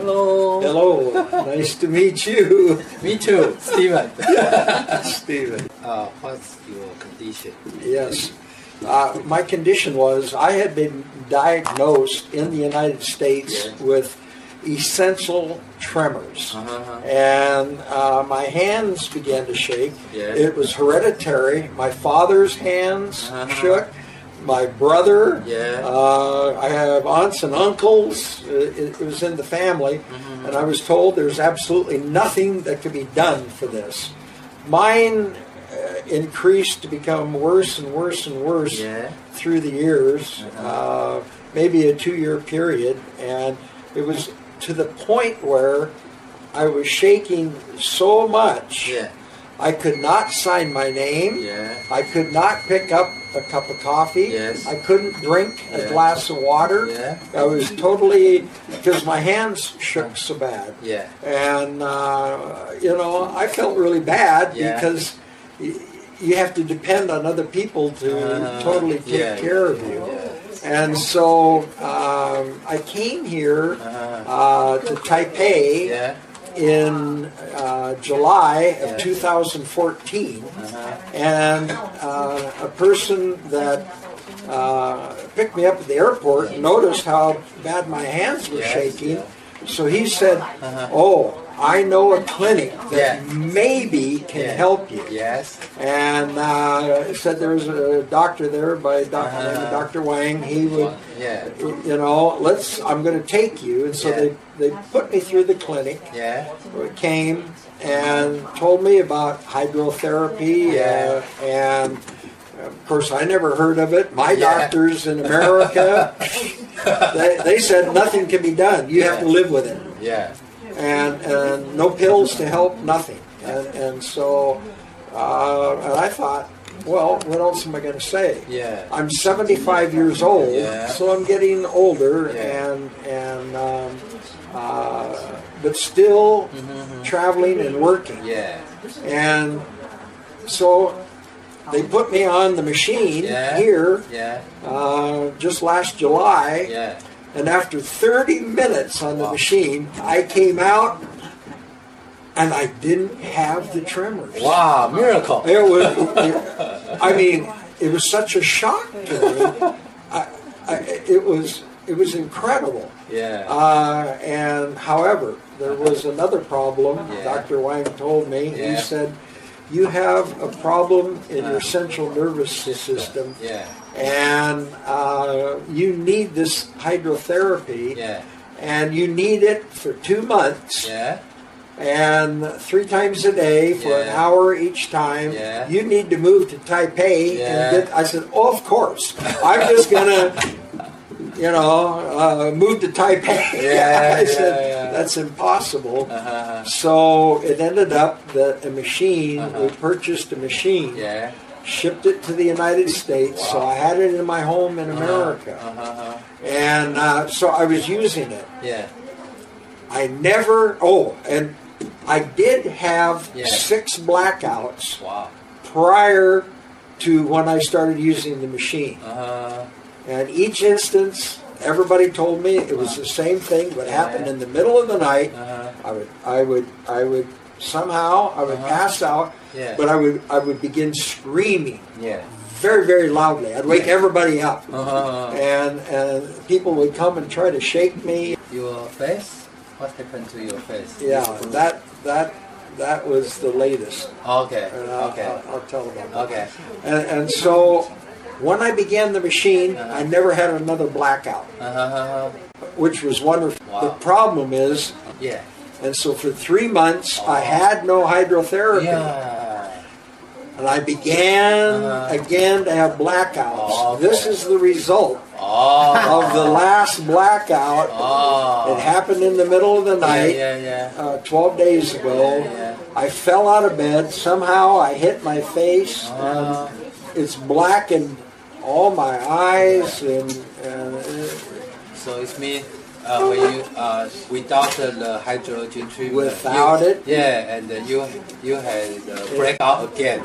Hello. Hello. Nice to meet you. Me too, Stephen. Stephen. What's your condition? Yes. My condition was I had been diagnosed in the United States with essential tremors. And my hands began to shake. It was hereditary. My father's hands shook. My brother, I have aunts and uncles, it was in the family, and I was told there's absolutely nothing that could be done for this. Mine increased to become worse and worse and worse through the years, maybe a 2-year period, and it was to the point where I was shaking so much I could not sign my name. I could not pick up a cup of coffee. I couldn't drink a glass of water. I was totally, because my hands shook so bad. And, you know, I felt really bad because you have to depend on other people to totally take care of you. And so I came here to Taipei in July of 2014, and a person that picked me up at the airport noticed how bad my hands were shaking, so he said, oh, I know a clinic that maybe can help you. And said there was a doctor there by Dr. Wang. He would, you know, I'm going to take you. And so they put me through the clinic. Came and told me about hydrotherapy, and of course I never heard of it. My doctors in America, they said nothing can be done. You have to live with it. And no pills to help, nothing. And so and I thought, well, what else am I going to say? I'm 75 years old, so I'm getting older, but still traveling and working. And so they put me on the machine here just last July. And after 30 minutes on the machine, I came out and I didn't have the tremors. Wow, miracle. It was, I mean, it was such a shock to me. It was incredible. And however, there was another problem. Dr. Wang told me. He said, you have a problem in your central nervous system. And you need this hydrotherapy, and you need it for 2 months, and 3 times a day for an hour each time. You need to move to Taipei. And I said, oh, of course. I'm just going to, you know, move to Taipei. I said, that's impossible. So it ended up that a machine, we purchased a machine, shipped it to the United States, so I had it in my home in America. And so I was using it. I never, and I did have 6 blackouts prior to when I started using the machine. And each instance, everybody told me it was the same thing, but happened in the middle of the night. I would somehow pass out, but I would begin screaming very, very loudly. I'd wake everybody up, and people would come and try to shake me. Your face? What happened to your face? That was the latest. Okay. I'll tell about that. And so when I began the machine, I never had another blackout, which was wonderful. The problem is, and so for 3 months, I had no hydrotherapy. And I began again to have blackouts. This is the result of the last blackout. It happened in the middle of the night, 12 days ago. I fell out of bed. Somehow I hit my face. And it's blackened all my eyes. So it means when you without the hydrogen treatment, without it, and you had breakout again.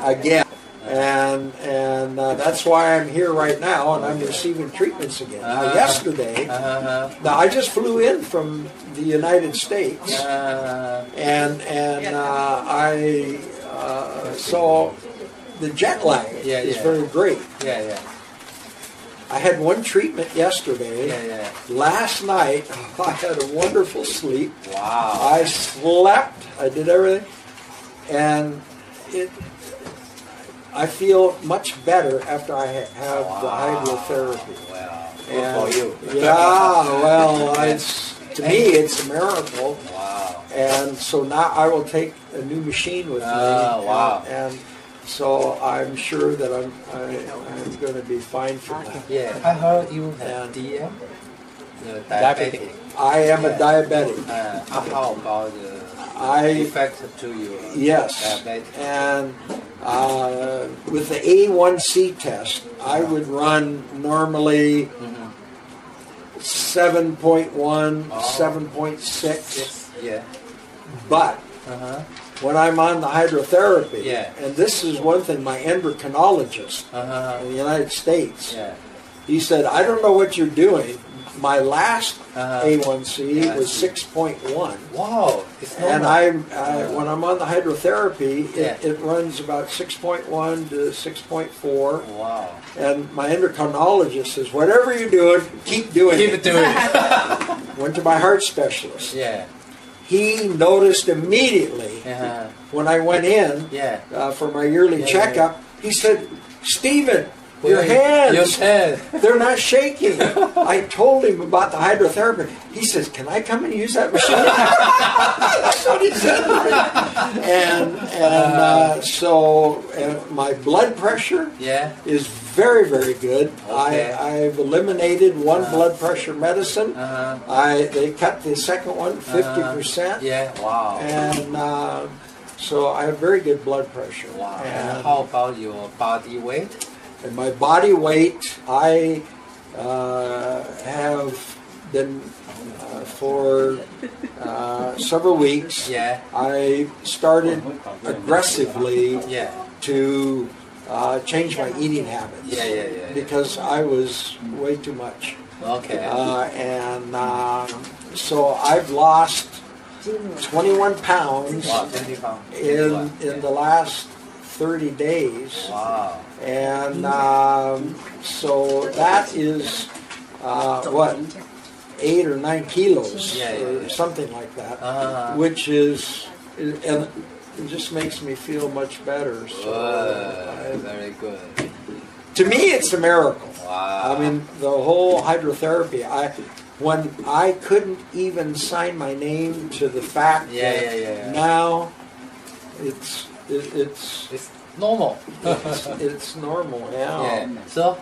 and that's why I'm here right now, and I'm receiving treatments again. Now, yesterday, now I just flew in from the United States, and I saw the jet lag is very great. I had one treatment yesterday. Last night, I had a wonderful sleep. Wow. I slept. I did everything, and I feel much better after I have the hydrotherapy. Wow. And, for you. To me, it's a miracle. Wow. And so now I will take a new machine with me. Wow. And so I'm sure that I'm going to be fine for that. Yeah, I heard you have DM, diabetic. I am a diabetic. How about the effect to you? Yes. Diabetic? And with the A1C test, I would run normally 7.1, 7.6. Yeah. But when I'm on the hydrotherapy, and this is one thing, my endocrinologist in the United States, he said, I don't know what you're doing. My last A1C was 6.1. Wow, it's normal. And when I'm on the hydrotherapy, it runs about 6.1 to 6.4. Wow. And my endocrinologist says, whatever you're doing, keep doing it. Keep doing it. Went to my heart specialist. Yeah. He noticed immediately when I went in for my yearly checkup. He said, Stephen, your hands, they're not shaking. I told him about the hydrotherapy. He says, can I come and use that machine? That's what he said to me. And so my blood pressure is very, very good. Okay. I've eliminated one blood pressure medicine. They cut the second one 50%. Wow. And so I have very good blood pressure. Wow. And how about your body weight? And my body weight, I have been for several weeks. I started aggressively to change my eating habits because I was way too much. Okay. So I've lost 21 pounds in the last 30 days. Wow. And so that is, 8 or 9 kilos or something like that, which is, and it just makes me feel much better. So very good. To me, it's a miracle. Wow. I mean, the whole hydrotherapy, when I couldn't even sign my name to the fact that now it's normal. it's normal now. So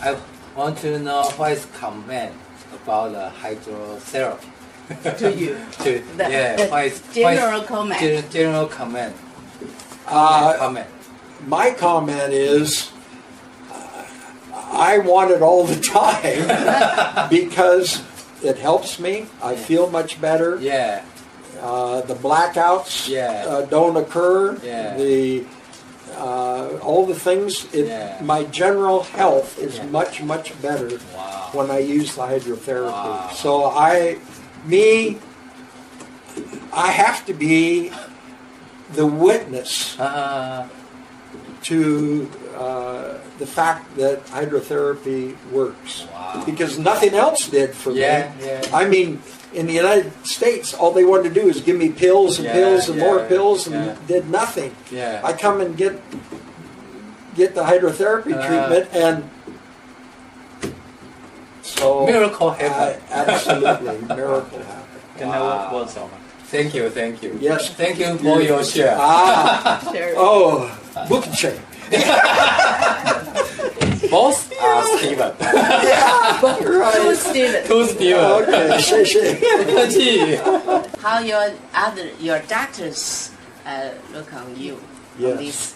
I want to know what is comment about the hydrotherapy. To you. What is general comment. General comment. My comment is I want it all the time because it helps me. I feel much better. The blackouts don't occur. All the things. My general health is much, much better when I use the hydrotherapy. So I have to be the witness to the fact that hydrotherapy works, because nothing else did for me. I mean, in the United States, all they wanted to do is give me pills and pills and more pills, and did nothing. I come and get the hydrotherapy treatment, and so miracle happened. Absolutely, miracle happened. Thank you. Yes. Thank you for your share. Book share. Both are Steven. Right. Two Steven. Okay, 谢谢。客气。 How your doctors look on you? On this?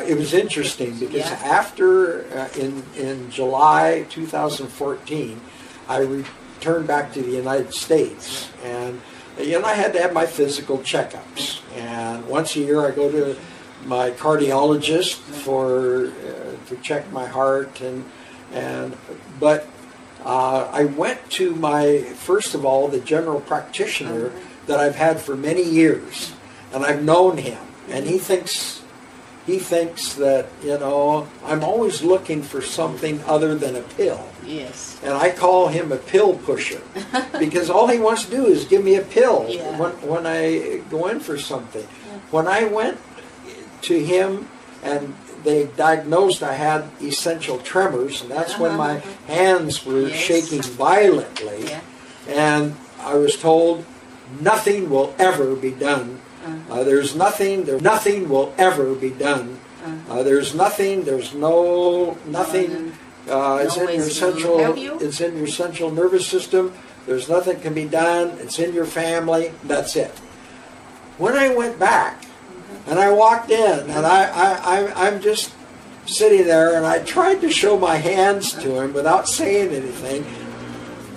It was interesting because after in July 2014, I returned back to the United States, and I had to have my physical checkups. And once a year, I go to my cardiologist for to check my heart, but I went to my, first of all, the general practitioner that I've had for many years, and I've known him, and he thinks that, you know, I'm always looking for something other than a pill. Yes. And I call him a pill pusher because all he wants to do is give me a pill when I go in for something. Yeah. When I went to him and they diagnosed I had essential tremors, and that's when my hands were shaking violently, and I was told nothing will ever be done. There's nothing will ever be done. There's nothing. It's in your central nervous system. There's nothing can be done. It's in your family. That's it. When I went back and I walked in and I'm just sitting there and I tried to show my hands to him without saying anything,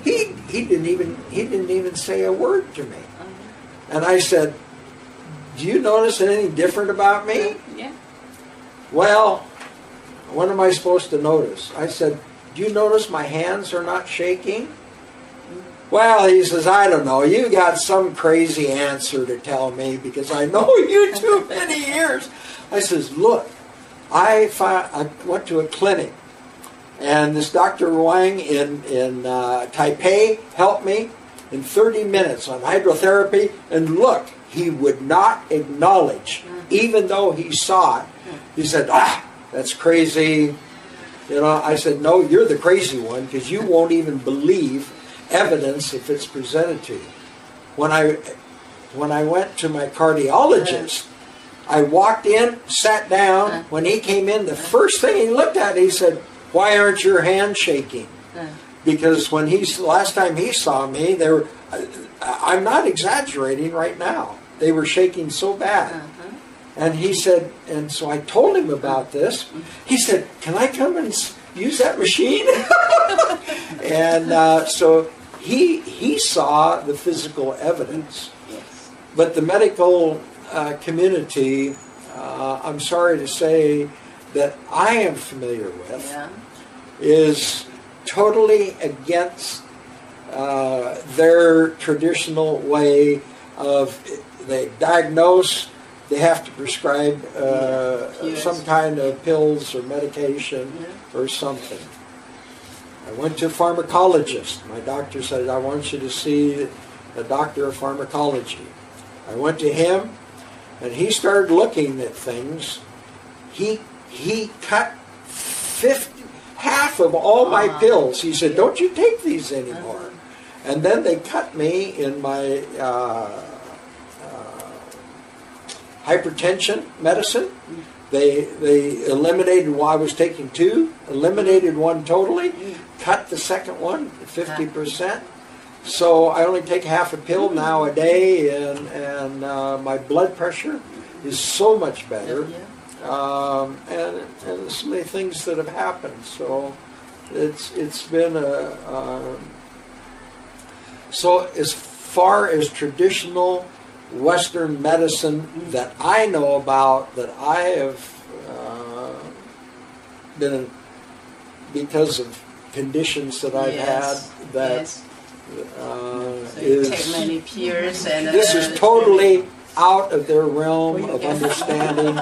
he didn't even say a word to me. And I said, "Do you notice anything different about me?" Yeah. "Well, what am I supposed to notice?" I said, "Do you notice my hands are not shaking?" "Well," he says, "I don't know. You got some crazy answer to tell me because I know you too many years." I says, "Look, I went to a clinic, and this Dr. Wang in Taipei helped me in 30 minutes on hydrotherapy, and look, he would not acknowledge, even though he saw it. He said, that's crazy." You know, I said, "No, you're the crazy one because you won't even believe evidence if it's presented to you." When I went to my cardiologist, I walked in, sat down. When he came in, the first thing he looked at, he said, "Why aren't your hands shaking?" Because when last time he saw me, they were, I'm not exaggerating right now, they were shaking so bad. And he said, and so I told him about this. He said, "Can I come and use that machine?" And so he saw the physical evidence. Yes. But the medical community, I'm sorry to say, that I am familiar with, is totally against their traditional way of, they diagnose, they have to prescribe some kind of pills or medication or something. I went to a pharmacologist. My doctor said, "I want you to see a doctor of pharmacology." I went to him, and he started looking at things. He cut half of all my pills. He said, "Don't you take these anymore." And then they cut me in my hypertension medicine. They eliminated, I was taking 2, eliminated one totally, cut the second one 50%. So I only take half a pill now a day, and my blood pressure is so much better. And so many things that have happened. So it's been so as far as traditional Western medicine that I know about, that I have been in, because of conditions that I've had, that so you take many peers, and this is totally out of their realm of understanding,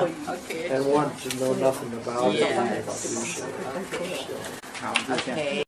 and want to know nothing about it. Okay.